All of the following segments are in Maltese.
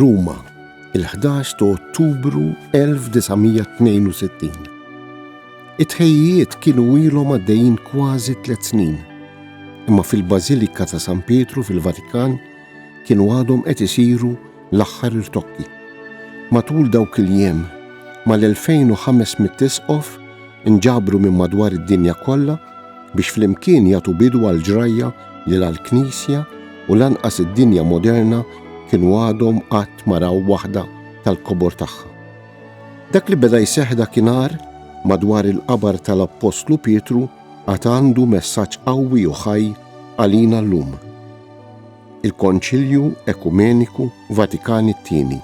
Ruma, il-11 ta' Ottubru 1962. It-tħejjiet kienu ilhom għaddejjin kważi 3 snin, imma fil-Bażilika ta' San Pietru fil-Vatikan kienu għadhom qed isiru l-aħħar irtokki. Matul dawk il-jiem mal-2500 tisqof inġabru minn madwar id-dinja kollha biex flimkien jagħtu bidu għall-ġrajja lil għall-Knisja u lanqas id-dinja moderna kienu għadhom qatt ma raw waħda tal-kobor tagħha. Dak li beda jseħħ dakinhar madwar il-qabar tal-Apostlu Pietru għad għandu messaġġ qawwi u ħaj għalina llum. Il-Konċilju Ekumeniku Vatikani II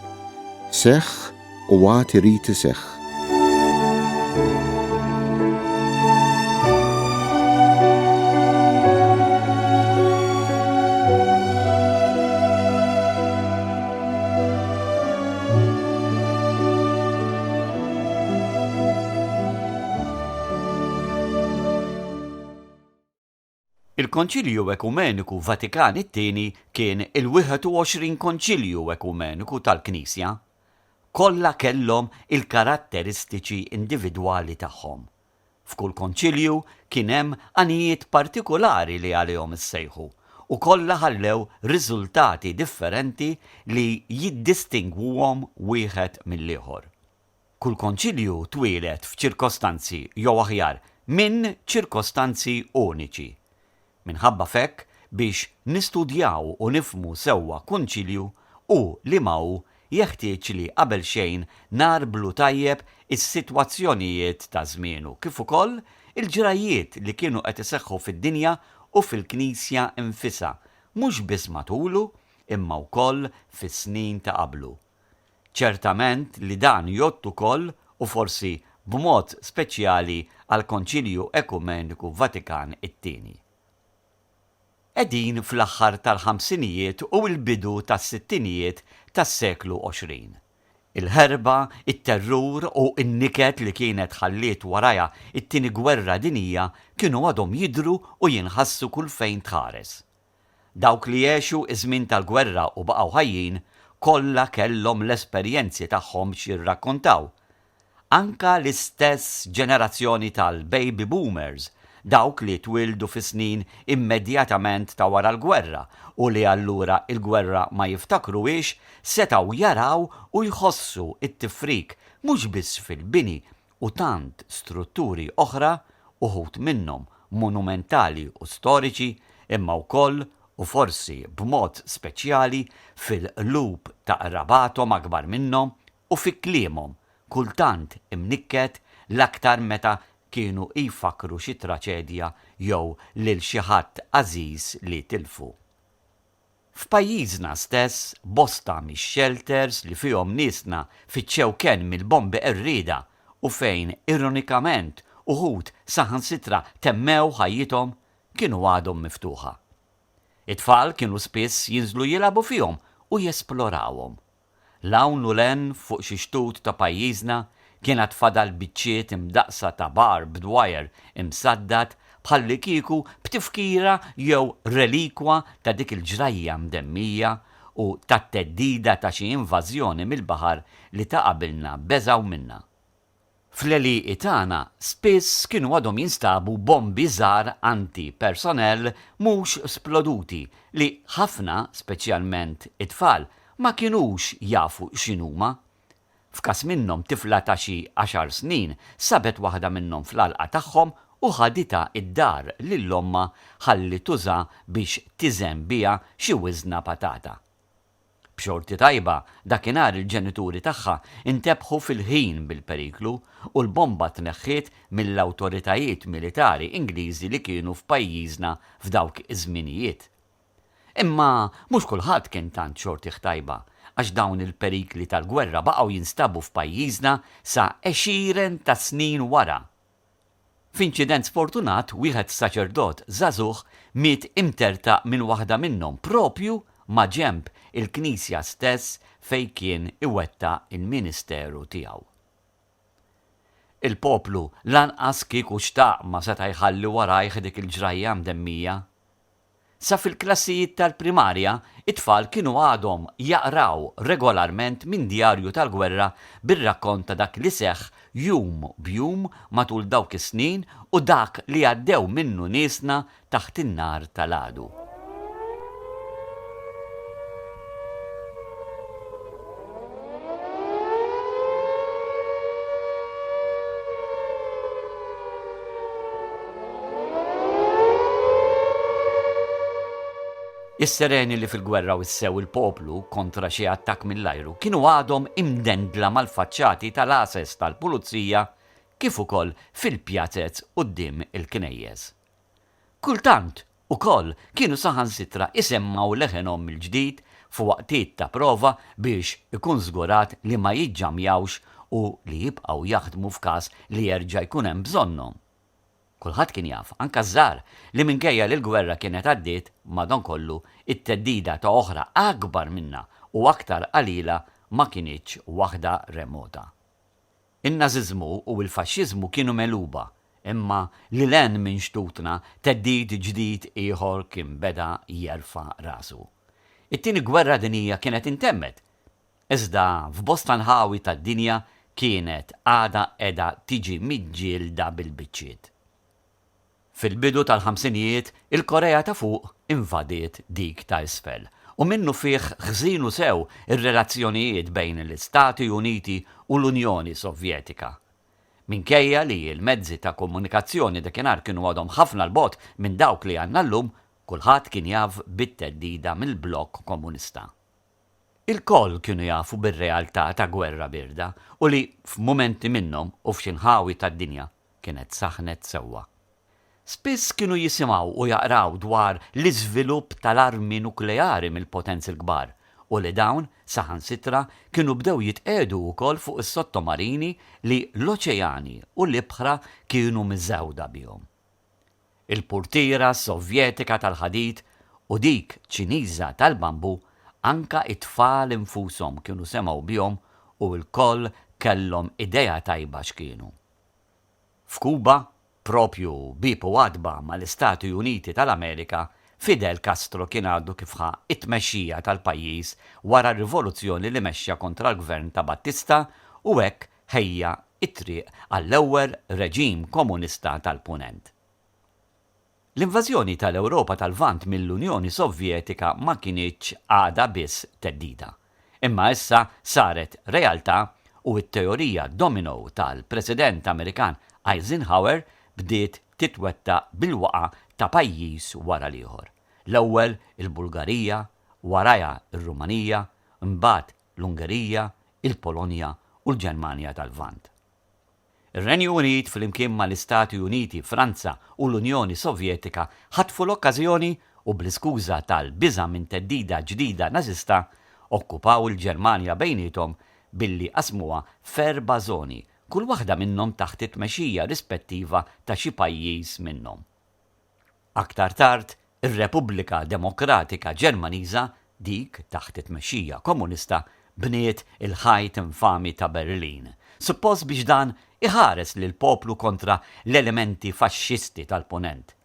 seħħ u għad irid iseħħ. Il-Konċilju Ekumeniku Vatikani II kien il-21 Konċilju Ekumeniku tal-Knisja. Kollha kellhom il-karatteristiċi individwali tagħhom. F'kull konċilju kien hemm għanijiet partikolari li għalihom issejħu u kollha ħallew riżultati differenti li jiddistingwuhom wieħed mill-ieħor. Kull konċilju twieled f'ċirkostanzi jew aħjar minn ċirkostanzi uniċi. Minħabba fekk biex nistudjaw u nifhmu sewwa konċilju u li mawu jeħtieġ li qabel xejn narblu tajjeb is-sitwazzjonijiet ta' żmienu kif ukoll il-ġrajiet li kienu qed iseħħu fid-dinja u fil-Knisja infisha mhux biss matulu imma wkoll fis-snin ta' qablu. Ċertament li dan jgħod ukoll u forsi b'mod speċjali għall Konċilju Ekumeniku Vatikan II. Qegħdin fl-aħħar tal-ħamsinijiet u l-bidu tas-sittinijiet tas-seklu 20. Il-ħerba, it-terrur u n-niket li kienet ħalliet warajha it-tieni gwerra dinjija kienu għadhom jidhru u jinħassu kull fejn tħares. Dawk li jgħixu iż-żmien tal-gwerra u baqgħu ħajjin kollha kellhom l-esperjenzi tagħhom x'jirrakkontaw. Anka l-istess ġenerazzjoni tal-baby boomers, dawk li twildu fi snin immedjatament ta' wara l-gwerra u li allura il-gwerra ma jiftakruhiex setgħu jaraw u jħossu it-tifrik mhux biss fil-bini u tant strutturi oħra uħud minnhom monumentali u storiċi imma wkoll u forsi b'mod speċjali fil-qlub ta' qrabathom akbar minnhom u fi kliemhom kultant imnikket l-aktar meta kienu jfakru xi traċedja jew lil xi ħadd għażiż li tilfu. F'pajjiżna stess bosta mix-shelters li fihom niesna fiċċewken mill-bombi qerrieda u fejn ironikament uħud saħansitra temmew ħajjithom kienu għadhom miftuħa. It-tfal kienu spiss jinżlu jilagħbu fihom u jesplorawhom. L-hawn u len fuq xi xtut ta' pajjiżna kienet fadal biċċiet imdaqsa ta' barbed wire imsaddat bħalli kieku b'tifkira jew relikwa ta' dik il-ġrajja mdemmija u tat-teddida ta' xi invażjoni mill-baħar li ta' qabilna beżgħu minnha. Fl-għelieqi tagħna spiss kienu għadhom jinstabu bombi żgħar anti-personnel mhux sploduti li ħafna, speċjalment it-tfal, ma kienux jafu x'inhuma. F'każ minnhom tifla ta' xi 10 snin sabet waħda minnhom fl-għalqa tagħhom u ħaditha id-dar lill-omma ħalli tuża biex tiżen biha xi wiżna patata. B'xorti tajba dakinhar il-ġenituri tagħha intebħu fil-ħin bil-periklu u l-bomba tneħħiet mill-awtoritajiet militari Ingliżi li kienu f'pajjiżna f'dawk iż-żminijiet. Imma mhux kulħadd kien tant xorti tajba għax dawn il-perikli tal-gwerra baqgħu jinstabu f'pajjiżna sa 20 ta' snin wara. F'inċident sfortunat wieħed saċerdot żagħżugħ miet imterta minn waħda minnhom propju ma' ġenb il-Knisja stess fejn kien iwetta il-ministeru tiegħu. Il-poplu lanqas kieku xtaq ma seta' jħalli warajh dik il-ġrajja mdemmija. Sa fil-klassijiet tal-primarja, it-tfal kienu għadhom jaqraw regolarment minn djarju tal-gwerra bir-rakkont ta' dak li seħħ jum b'jum matul dawk is-snin u dak li għaddew minnu niesna taħt in-nar tal-għadu. Is-sereni li fil-gwerra wissew il-poplu kontra xi attakk mill-ajru kienu għadhom imdendla mal-faċċati tal-ases tal-pulizija kif ukoll fil-pjazez quddiem il-knejjes. Kultant ukoll kienu saħansitra isemmaw leħenhom il-ġdid f'waqtiet ta' prova biex ikun żgurat li ma jiġġamjawx u li jibqgħu jaħdmu f'każ li jerġa' jkun hemm bżonnhom. Kulħadd kien jaf, anke żgħar, li minkejja li l-gwerra kienet għaddiet madankollu it-teddida ta' oħra akbar minna u aktar qalila ma kienitx waħda remota. In-Nażiżmu u l-Faxxiżmu kienu meluba, imma li len minn xtutna teddid ġdid ieħor kien beda jerfa' rasu. It-tieni gwerra dinjija kienet intemmet, iżda f'bosta nħawi tad-dinja kienet għada qiegħda tiġi miġġielda bil-biċċiet. Fil-bidu tal-ħamsinijiet, il-Korea ta' fuq invadiet dik ta' isfel u minnu fih ħżinu sew ir-relazzjonijiet bejn l-Istati Uniti u l-Unjoni Sovjetika. Minkejja li l-mezzi ta' komunikazzjoni dakinhar kienu għadhom ħafna l-bot minn dawk li għandna llum, kulħadd kien jaf bit-teddida mill-blokk komunista. Il-koll kienu jafu bir-realtà ta' gwerra birda u li f'mumenti minnhom u f'xi nħawi tad-dinja kienet saħnet sewwa. Spiss kienu jisimgħu u jaqraw dwar l-iżvilupp tal-armi nukleari mill-potenzi l-kbar u li dawn saħansitra kienu bdew jitqiegħdu wkoll fuq is-sottomarini li l-oċeani u l-ibħra kienu miżewda bihom. Il-purtiera Sovjetika tal-ħadid u dik Ċiniża tal-bambu anka it-tfal infushom kienu semgħu bihom u l-koll kellhom idea tajba x'kienu. F'Kuba, propju bipu għadba mal-Istati Uniti tal-Amerika, Fidel Castro kien għaddu kifħa it-tmexxija tal-pajjiż wara r-rivoluzzjoni li mexxa kontra l-gvern ta' Battista u hekk ħejja it-triq għall-ewwel reġim komunista tal-Punent. L-invażjoni tal-Ewropa tal-Lvant mill-Unjoni Sovjetika ma kienitx għada biss teddida, imma issa saret realtà u t-teorija domino tal-President Amerikan Eisenhower bdiet titwetta bil-waqa ta' pajjiż wara l-ieħor. L-ewwel il-Bulgarija, warajha ir-Rumanija, imbagħad l-Ungerija, il-Polonja u l-Ġermanja tal-Lvant. Ir-Renju Unit flimkien mal-Istati Uniti, Franza u l-Unjoni Sovjetika ħatfu l-okkażjoni u bl-iskuża tal-biża' minn teddida ġdida Nażista okkupaw il-Ġermanja bejniethom billi qasmuha f'erba' żoni, kull waħda minnhom taħt it-tmexxija rispettiva ta' xi pajjiż minnhom. Aktar tard, ir-Repubblika Demokratika Ġermaniża, dik taħt it-tmexxija komunista, bniet il-ħajt infami ta' Berlin, suppost biex dan iħares lil poplu kontra l-elementi faxxisti tal-Punent.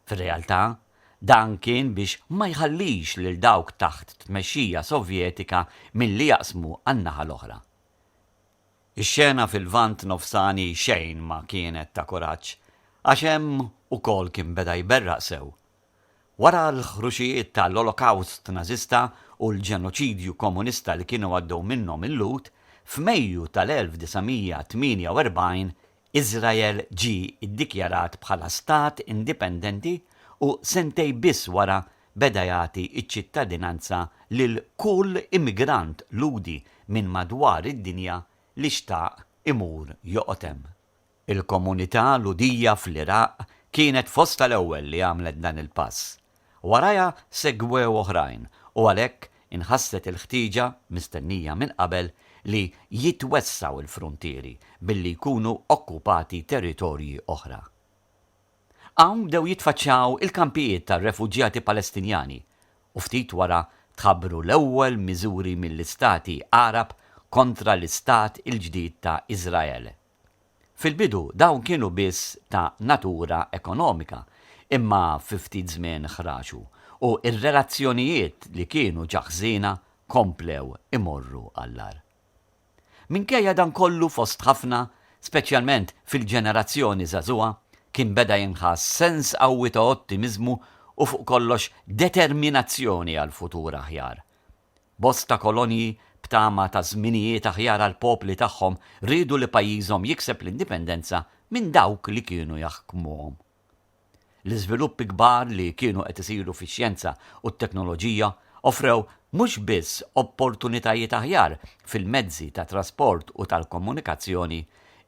Fir-realtà, dan kien biex ma jħallix lil dawk taħt tmexxija Sovjetika milli jaqsmu għan-naħa l-oħra. Ix-xena fil-Lvant nofsani xejn ma kienet ta' kuraġġ, għax hemm ukoll kien beda jberraq sew. Wara l-ħruxijiet tal-Olokawst Nażista u l-ġenoċidju komunista li kienu għaddew minnhom il-lut, f'Mejju tal-1948 Iżrael ġie ddikjarat bħala stat indipendenti u sentej biss wara beda jagħti ċ-ċittadinanza lil kull immigrant ludi minn madwar id-dinja li xtaq imur joqotem. Il-komunità ludija fl-Iraq kienet fost tal-ewwel li għamlet dan il-pass. Warajha segwew oħrajn u għalhekk inħasset il-ħtieġa mistennija minn qabel li jitwessaw il-frontieri billi jkunu okkupati territorji oħra. Hawn bdew jitfaċċjaw il-kampijiet tar-refuġjati Palestinjani u ftit wara tħabbru l-ewwel miżuri mill-istati Arab kontra l-istat il-ġdid ta' Iżrael. Fil-bidu dawn kienu biss ta' natura ekonomika, imma fi ftit żmien ħraxu u ir-relazzjonijiet li kienu ġaħżina komplew imorru għall-ar. Minkejja dan kollu fost ħafna, speċjalment fil-ġenerazzjoni żagħżugħa, kien beda jinħass sens qawwi ta' ottimizmu u fuq kollox determinazzjoni għal futur aħjar. Bosta kolonji b'tama ta' żminijiet aħjar għal popli tagħhom ridu li pajjiżhom jikseb l-indipendenza minn dawk li kienu jaħkmuhom. L-iżviluppi kbar li kienu qed isiru fix-xjenza u t-teknoloġija offrew mhux biss opportunitajiet aħjar fil-mezzi ta' trasport u tal-komunikazzjoni,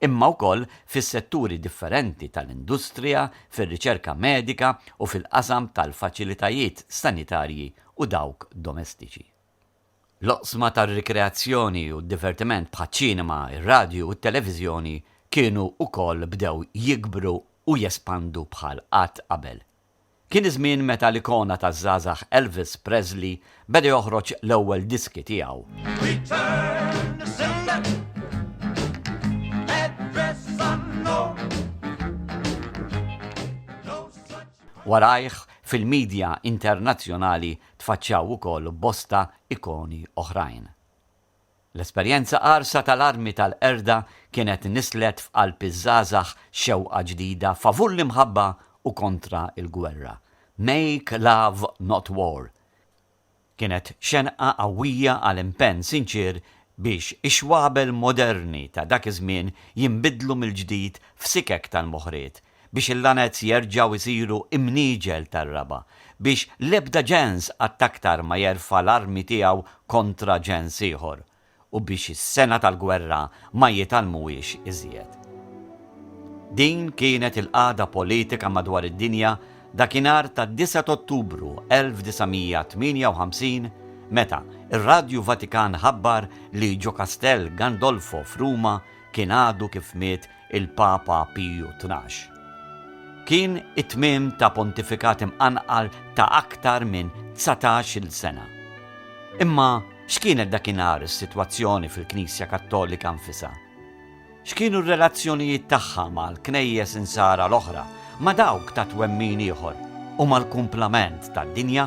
imma wkoll fis-setturi differenti tal-industrija, fir-riċerka medika u fil-qasam tal-faċilitajiet sanitarji u dawk domestiċi. L-oqsma tar-rikreazzjoni u d-divertiment bħaċ-ċinema, ir-radju u t-televiżjoni kienu wkoll bdew jikbru u jespandu bħal qatt qabel. Kien iż-żmien meta l-ikona taż-żgħażagħ Elvis Presley beda joħroġ l-ewwel diski tiegħu. Warajh fil-medja internazzjonali tfaċċaw ukoll bosta ikoni oħrajn. L-esperjenza qarsa tal-armi tal-qerda kienet nislet f'qalb iż-żgħażagħ xewqa ġdida favur l-imħabba u kontra il-gwerra. Make love not war. Kienet xenqa qawwija għal impenn sinċir biex ix-xwabel moderni ta' dak iż-żmien jinbidlu mill-ġdid f'sikek tal-moħħriet, biex il-lanez jerġgħu jsiru imnieġel tar-raba, biex l-ebda ġens attaktar ma jerfa l-armi tiegħu kontra ġens ieħor u biex is-sena tal-gwerra ma jitalmuhiex iżjed. Din kienet il-qagħda politika madwar id-dinja dakinhar tad-9 Ottubru 1958 meta ir-Radju Vatikan ħabbar li ġo Kastell Gandolfo f'Ruma kien għadu kif miet il-Papa Piju XII. Kien it-tmiem ta' pontifikat imqanqal ta' aktar minn 19-il sena. Imma x'kienet dakinhar is-sitwazzjoni fil-Knisja Kattolika nfisha? X'kienu r-relazzjonijiet tagħha mal-knejjes insara l-oħra ma' dawk ta' twemmin ieħor u mal-kumplament tad-dinja?